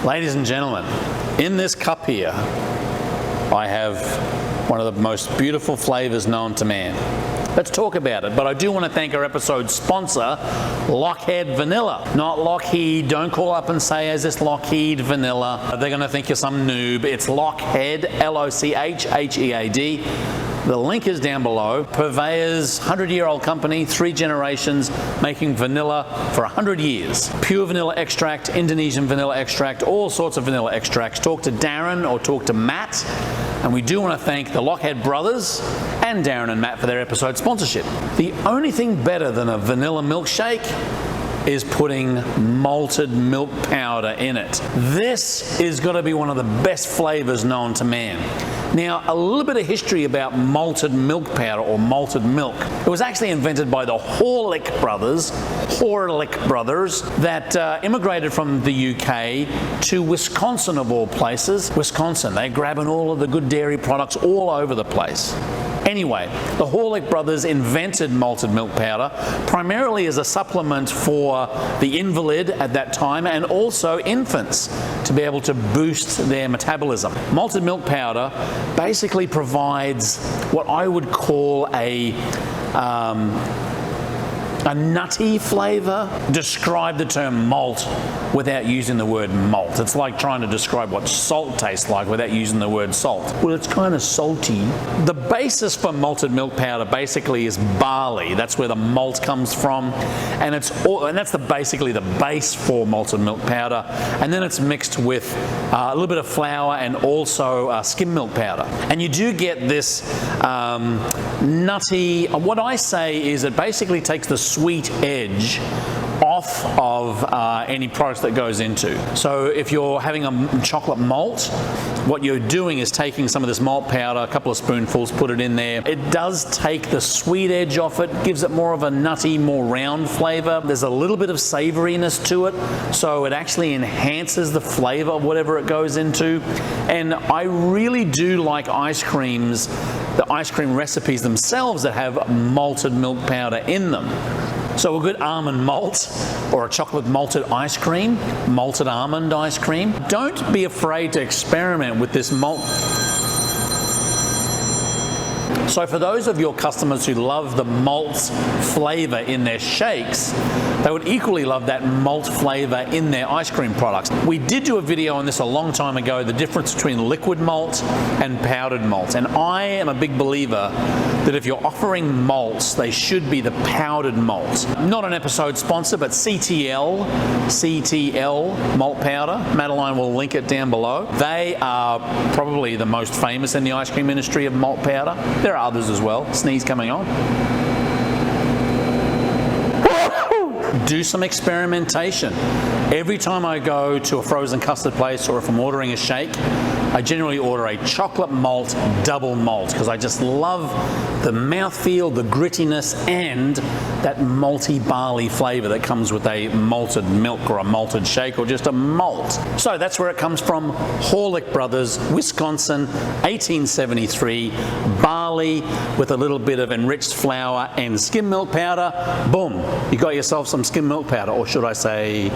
Ladies and gentlemen, in this cup here, I have one of the most beautiful flavors known to man. Let's talk about it, but I do want to thank our episode sponsor, Lockheed Vanilla. Not Lockheed, don't call up and say, is this Lockheed Vanilla? They're going to think you're some noob. It's Lockheed, L-O-C-H-H-E-A-D. The link is down below. Purveyor's 100-year-old company, 3 generations, making vanilla for 100 years. Pure vanilla extract, Indonesian vanilla extract, all sorts of vanilla extracts. Talk to Darren or talk to Matt. And we do want to thank the Lockheed brothers and Darren and Matt for their episode sponsorship. The only thing better than a vanilla milkshake is putting malted milk powder in it. This is going to be one of the best flavors known to man. Now, a little bit of history about malted milk powder or malted milk. It was actually invented by the Horlick brothers that immigrated from the UK to Wisconsin of all places. Wisconsin, they're grabbing all of the good dairy products all over the place. Anyway, the Horlick brothers invented malted milk powder primarily as a supplement for the invalid at that time and also infants to be able to boost their metabolism. Malted milk powder basically provides what I would call a nutty flavor. Describe the term malt without using the word malt. It's like trying to describe what salt tastes like without using the word salt. Well, it's kind of salty. The basis for malted milk powder basically is barley. That's where the malt comes from, and that's basically the base for malted milk powder. And then it's mixed with a little bit of flour and also skim milk powder. And you do get this nutty. What I say is it basically takes the sweet edge off of any products that goes into. So if you're having a chocolate malt, what you're doing is taking some of this malt powder, a couple of spoonfuls, put it in there. It does take the sweet edge off it, gives it more of a nutty, more round flavor. There's a little bit of savoriness to it, so it actually enhances the flavor of whatever it goes into. And I really do like ice creams, the ice cream recipes themselves that have malted milk powder in them. So a good almond malt or a chocolate malted ice cream, malted almond ice cream. Don't be afraid to experiment with this malt. So for those of your customers who love the malt flavor in their shakes, they would equally love that malt flavor in their ice cream products. We did do a video on this a long time ago, the difference between liquid malt and powdered malt. And I am a big believer that if you're offering malts, they should be the powdered malt. Not an episode sponsor, but CTL malt powder. Madeline will link it down below. They are probably the most famous in the ice cream industry of malt powder. There are others as well. Sneeze coming on. Do some experimentation. Every time I go to a frozen custard place or if I'm ordering a shake, I generally order a chocolate malt double malt because I just love the mouthfeel, the grittiness, and that malty barley flavor that comes with a malted milk or a malted shake or just a malt. So that's where it comes from. Horlick Brothers, Wisconsin, 1873. Barley with a little bit of enriched flour and skim milk powder. Boom, you got yourself some skim milk powder, or should I say,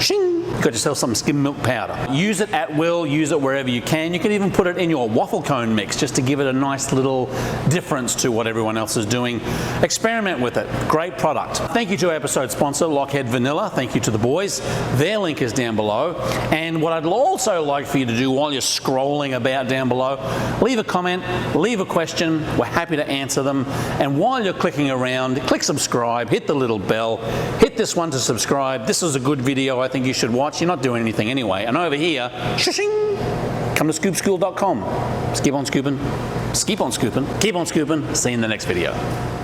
shing. You got yourself some skim milk powder. Use it at will, use it wherever you can. You can even put it in your waffle cone mix just to give it a nice little difference to what everyone else is doing. Experiment with it. Great product. Thank you to our episode sponsor, Lockheed Vanilla. Thank you to the boys. Their link is down below. And what I'd also like for you to do while you're scrolling about down below, leave a comment, leave a question. We're happy to answer them. And while you're clicking around, click subscribe, hit the little bell, hit this one to subscribe. This is a good video I think you should watch. You're not doing anything anyway. And over here, shushing, come to scoopschool.com. Keep on scooping. Keep on scooping. Keep on scooping. See you in the next video.